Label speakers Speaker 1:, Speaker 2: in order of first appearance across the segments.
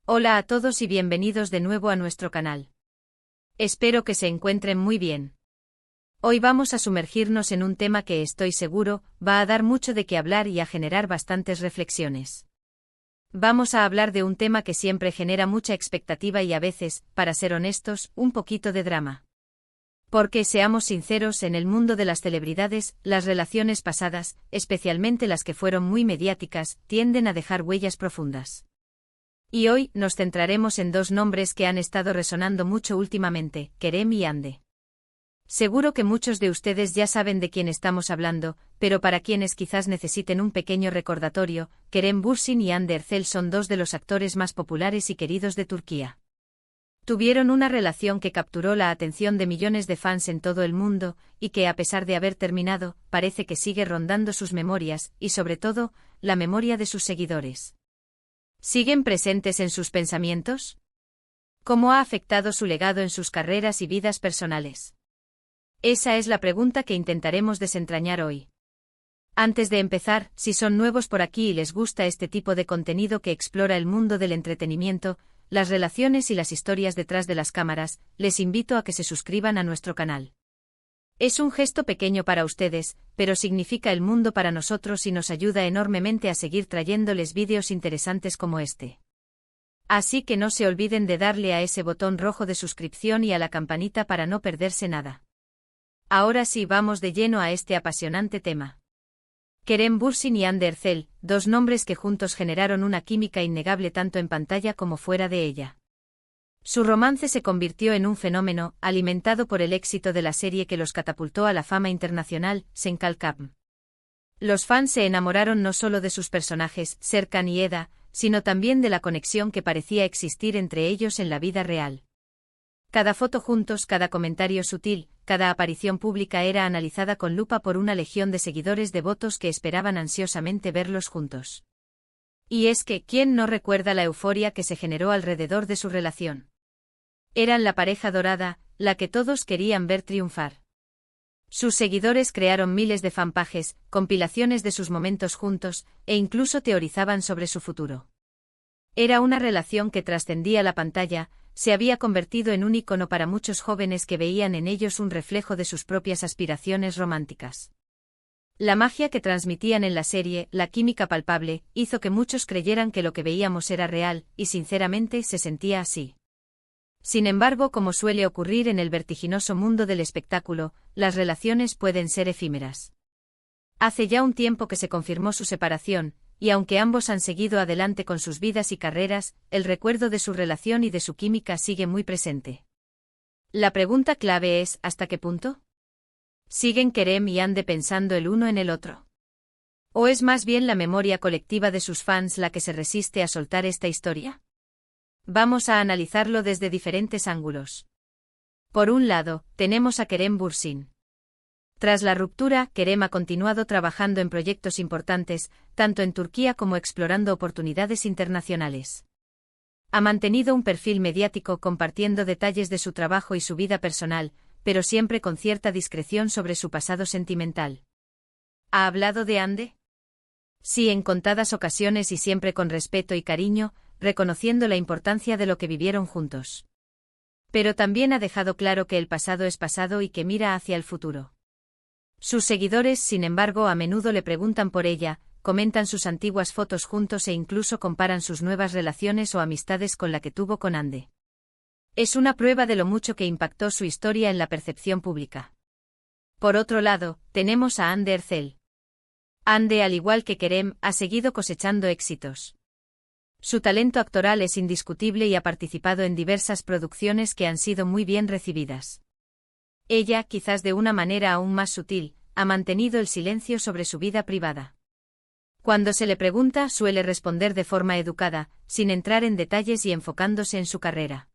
Speaker 1: Hola a todos y bienvenidos de nuevo a nuestro canal. Espero que se encuentren muy bien. Hoy vamos a sumergirnos en un tema que estoy seguro va a dar mucho de qué hablar y a generar bastantes reflexiones. Vamos a hablar de un tema que siempre genera mucha expectativa y a veces, para ser honestos, un poquito de drama. Porque, seamos sinceros, en el mundo de las celebridades, las relaciones pasadas, especialmente las que fueron muy mediáticas, tienden a dejar huellas profundas. Y hoy nos centraremos en dos nombres que han estado resonando mucho últimamente, Kerem y Hande. Seguro que muchos de ustedes ya saben de quién estamos hablando, pero para quienes quizás necesiten un pequeño recordatorio, Kerem Bürsin y Hande Erçel son dos de los actores más populares y queridos de Turquía. Tuvieron una relación que capturó la atención de millones de fans en todo el mundo, y que a pesar de haber terminado, parece que sigue rondando sus memorias, y sobre todo, la memoria de sus seguidores. ¿Siguen presentes en sus pensamientos? ¿Cómo ha afectado su legado en sus carreras y vidas personales? Esa es la pregunta que intentaremos desentrañar hoy. Antes de empezar, si son nuevos por aquí y les gusta este tipo de contenido que explora el mundo del entretenimiento, las relaciones y las historias detrás de las cámaras, les invito a que se suscriban a nuestro canal. Es un gesto pequeño para ustedes, pero significa el mundo para nosotros y nos ayuda enormemente a seguir trayéndoles vídeos interesantes como este. Así que no se olviden de darle a ese botón rojo de suscripción y a la campanita para no perderse nada. Ahora sí, vamos de lleno a este apasionante tema. Kerem Bürsin y Hande Erçel, dos nombres que juntos generaron una química innegable tanto en pantalla como fuera de ella. Su romance se convirtió en un fenómeno, alimentado por el éxito de la serie que los catapultó a la fama internacional, Sen Kalkam. Los fans se enamoraron no solo de sus personajes, Serkan y Eda, sino también de la conexión que parecía existir entre ellos en la vida real. Cada foto juntos, cada comentario sutil, cada aparición pública era analizada con lupa por una legión de seguidores devotos que esperaban ansiosamente verlos juntos. Y es que, ¿quién no recuerda la euforia que se generó alrededor de su relación? Eran la pareja dorada, la que todos querían ver triunfar. Sus seguidores crearon miles de fanpages, compilaciones de sus momentos juntos, e incluso teorizaban sobre su futuro. Era una relación que trascendía la pantalla, se había convertido en un ícono para muchos jóvenes que veían en ellos un reflejo de sus propias aspiraciones románticas. La magia que transmitían en la serie, la química palpable, hizo que muchos creyeran que lo que veíamos era real, y sinceramente se sentía así. Sin embargo, como suele ocurrir en el vertiginoso mundo del espectáculo, las relaciones pueden ser efímeras. Hace ya un tiempo que se confirmó su separación, y aunque ambos han seguido adelante con sus vidas y carreras, el recuerdo de su relación y de su química sigue muy presente. La pregunta clave es, ¿hasta qué punto? ¿Siguen Kerem y Hande pensando el uno en el otro? ¿O es más bien la memoria colectiva de sus fans la que se resiste a soltar esta historia? Vamos a analizarlo desde diferentes ángulos. Por un lado, tenemos a Kerem Bürsin. Tras la ruptura, Kerem ha continuado trabajando en proyectos importantes, tanto en Turquía como explorando oportunidades internacionales. Ha mantenido un perfil mediático compartiendo detalles de su trabajo y su vida personal, pero siempre con cierta discreción sobre su pasado sentimental. ¿Ha hablado de Hande? Sí, en contadas ocasiones y siempre con respeto y cariño, reconociendo la importancia de lo que vivieron juntos. Pero también ha dejado claro que el pasado es pasado y que mira hacia el futuro. Sus seguidores, sin embargo, a menudo le preguntan por ella, comentan sus antiguas fotos juntos e incluso comparan sus nuevas relaciones o amistades con la que tuvo con Hande. Es una prueba de lo mucho que impactó su historia en la percepción pública. Por otro lado, tenemos a Hande Erçel. Hande, al igual que Kerem, ha seguido cosechando éxitos. Su talento actoral es indiscutible y ha participado en diversas producciones que han sido muy bien recibidas. Ella, quizás de una manera aún más sutil, ha mantenido el silencio sobre su vida privada. Cuando se le pregunta, suele responder de forma educada, sin entrar en detalles y enfocándose en su carrera.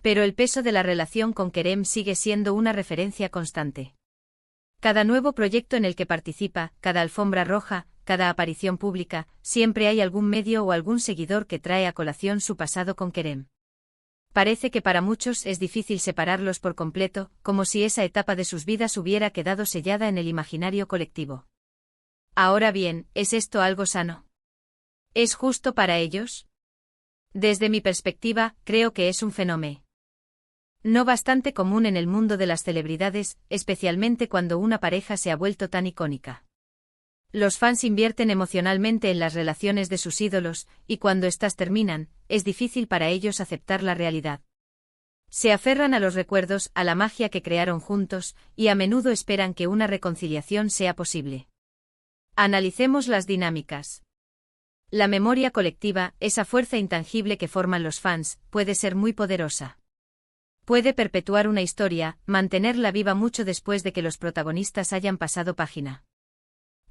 Speaker 1: Pero el peso de la relación con Kerem sigue siendo una referencia constante. Cada nuevo proyecto en el que participa, cada alfombra roja, cada aparición pública, siempre hay algún medio o algún seguidor que trae a colación su pasado con Kerem. Parece que para muchos es difícil separarlos por completo, como si esa etapa de sus vidas hubiera quedado sellada en el imaginario colectivo. Ahora bien, ¿es esto algo sano? ¿Es justo para ellos? Desde mi perspectiva, creo que es un fenómeno no bastante común en el mundo de las celebridades, especialmente cuando una pareja se ha vuelto tan icónica. Los fans invierten emocionalmente en las relaciones de sus ídolos, y cuando éstas terminan, es difícil para ellos aceptar la realidad. Se aferran a los recuerdos, a la magia que crearon juntos, y a menudo esperan que una reconciliación sea posible. Analicemos las dinámicas. La memoria colectiva, esa fuerza intangible que forman los fans, puede ser muy poderosa. Puede perpetuar una historia, mantenerla viva mucho después de que los protagonistas hayan pasado página.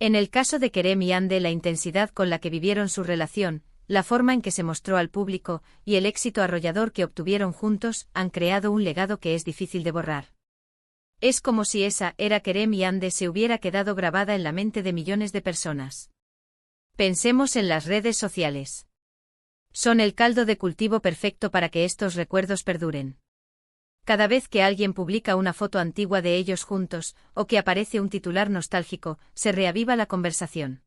Speaker 1: En el caso de Kerem y Hande, la intensidad con la que vivieron su relación, la forma en que se mostró al público, y el éxito arrollador que obtuvieron juntos, han creado un legado que es difícil de borrar. Es como si esa era Kerem y Hande se hubiera quedado grabada en la mente de millones de personas. Pensemos en las redes sociales. Son el caldo de cultivo perfecto para que estos recuerdos perduren. Cada vez que alguien publica una foto antigua de ellos juntos, o que aparece un titular nostálgico, se reaviva la conversación.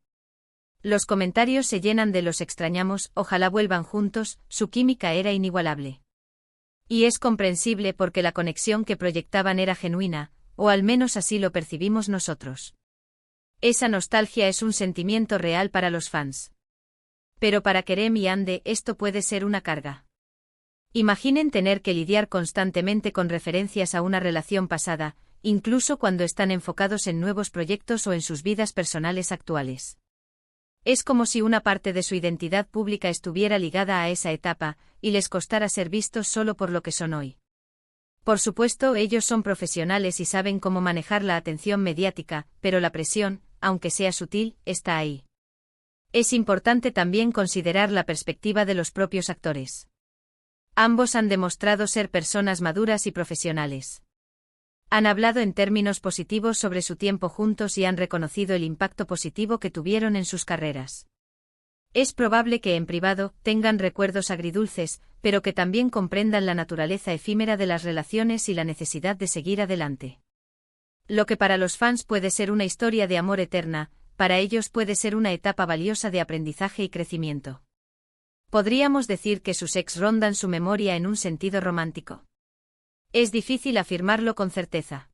Speaker 1: Los comentarios se llenan de "los extrañamos, ojalá vuelvan juntos", su química era inigualable. Y es comprensible porque la conexión que proyectaban era genuina, o al menos así lo percibimos nosotros. Esa nostalgia es un sentimiento real para los fans. Pero para Kerem y Hande esto puede ser una carga. Imaginen tener que lidiar constantemente con referencias a una relación pasada, incluso cuando están enfocados en nuevos proyectos o en sus vidas personales actuales. Es como si una parte de su identidad pública estuviera ligada a esa etapa, y les costara ser vistos solo por lo que son hoy. Por supuesto, ellos son profesionales y saben cómo manejar la atención mediática, pero la presión, aunque sea sutil, está ahí. Es importante también considerar la perspectiva de los propios actores. Ambos han demostrado ser personas maduras y profesionales. Han hablado en términos positivos sobre su tiempo juntos y han reconocido el impacto positivo que tuvieron en sus carreras. Es probable que en privado tengan recuerdos agridulces, pero que también comprendan la naturaleza efímera de las relaciones y la necesidad de seguir adelante. Lo que para los fans puede ser una historia de amor eterna, para ellos puede ser una etapa valiosa de aprendizaje y crecimiento. ¿Podríamos decir que sus ex rondan su memoria en un sentido romántico? Es difícil afirmarlo con certeza.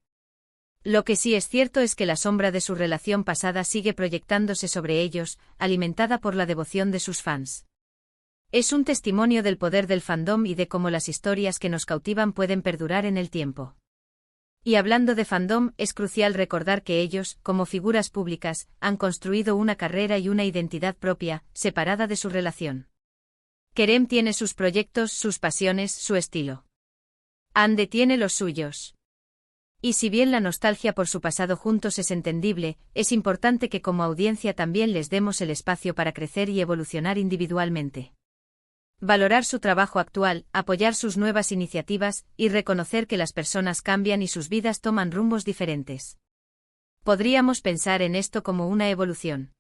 Speaker 1: Lo que sí es cierto es que la sombra de su relación pasada sigue proyectándose sobre ellos, alimentada por la devoción de sus fans. Es un testimonio del poder del fandom y de cómo las historias que nos cautivan pueden perdurar en el tiempo. Y hablando de fandom, es crucial recordar que ellos, como figuras públicas, han construido una carrera y una identidad propia, separada de su relación. Kerem tiene sus proyectos, sus pasiones, su estilo. Hande tiene los suyos. Y si bien la nostalgia por su pasado juntos es entendible, es importante que como audiencia también les demos el espacio para crecer y evolucionar individualmente. Valorar su trabajo actual, apoyar sus nuevas iniciativas, y reconocer que las personas cambian y sus vidas toman rumbos diferentes. Podríamos pensar en esto como una evolución.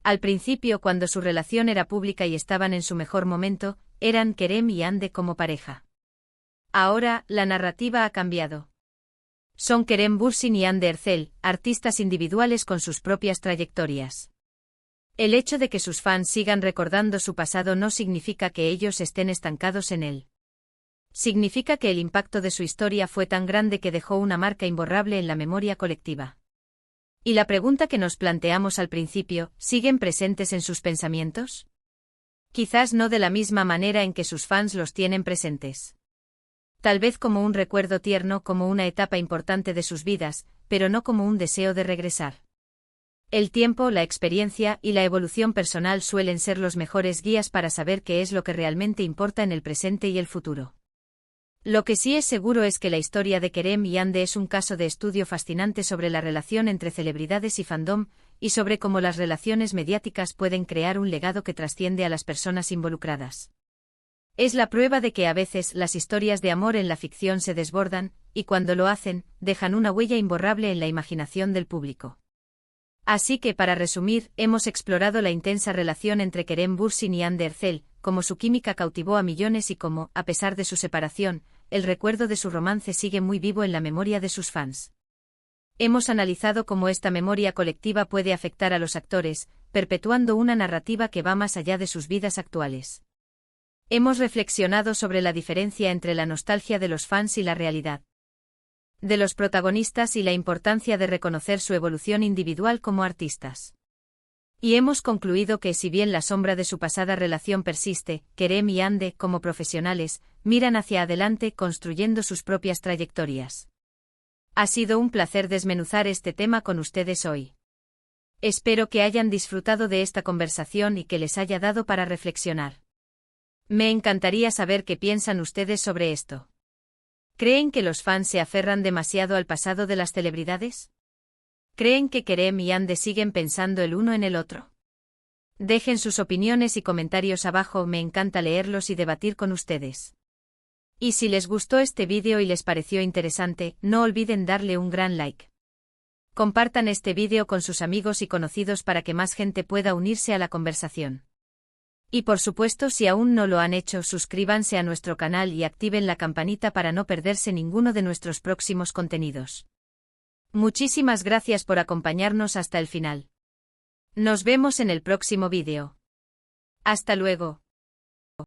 Speaker 1: Al principio, cuando su relación era pública y estaban en su mejor momento, eran Kerem y Hande como pareja. Ahora, la narrativa ha cambiado. Son Kerem Bürsin y Hande Erçel, artistas individuales con sus propias trayectorias. El hecho de que sus fans sigan recordando su pasado no significa que ellos estén estancados en él. Significa que el impacto de su historia fue tan grande que dejó una marca imborrable en la memoria colectiva. Y la pregunta que nos planteamos al principio, ¿siguen presentes en sus pensamientos? Quizás no de la misma manera en que sus fans los tienen presentes. Tal vez como un recuerdo tierno, como una etapa importante de sus vidas, pero no como un deseo de regresar. El tiempo, la experiencia y la evolución personal suelen ser los mejores guías para saber qué es lo que realmente importa en el presente y el futuro. Lo que sí es seguro es que la historia de Kerem y Hande es un caso de estudio fascinante sobre la relación entre celebridades y fandom, y sobre cómo las relaciones mediáticas pueden crear un legado que trasciende a las personas involucradas. Es la prueba de que a veces las historias de amor en la ficción se desbordan, y cuando lo hacen, dejan una huella imborrable en la imaginación del público. Así que para resumir, hemos explorado la intensa relación entre Kerem Bürsin y Hande Erçel, cómo su química cautivó a millones y cómo, a pesar de su separación, el recuerdo de su romance sigue muy vivo en la memoria de sus fans. Hemos analizado cómo esta memoria colectiva puede afectar a los actores, perpetuando una narrativa que va más allá de sus vidas actuales. Hemos reflexionado sobre la diferencia entre la nostalgia de los fans y la realidad de los protagonistas y la importancia de reconocer su evolución individual como artistas. Y hemos concluido que si bien la sombra de su pasada relación persiste, Kerem y Hande, como profesionales, miran hacia adelante construyendo sus propias trayectorias. Ha sido un placer desmenuzar este tema con ustedes hoy. Espero que hayan disfrutado de esta conversación y que les haya dado para reflexionar. Me encantaría saber qué piensan ustedes sobre esto. ¿Creen que los fans se aferran demasiado al pasado de las celebridades? ¿Creen que Kerem y Hande siguen pensando el uno en el otro? Dejen sus opiniones y comentarios abajo, me encanta leerlos y debatir con ustedes. Y si les gustó este vídeo y les pareció interesante, no olviden darle un gran like. Compartan este vídeo con sus amigos y conocidos para que más gente pueda unirse a la conversación. Y por supuesto, si aún no lo han hecho, suscríbanse a nuestro canal y activen la campanita para no perderse ninguno de nuestros próximos contenidos. Muchísimas gracias por acompañarnos hasta el final. Nos vemos en el próximo vídeo. Hasta luego.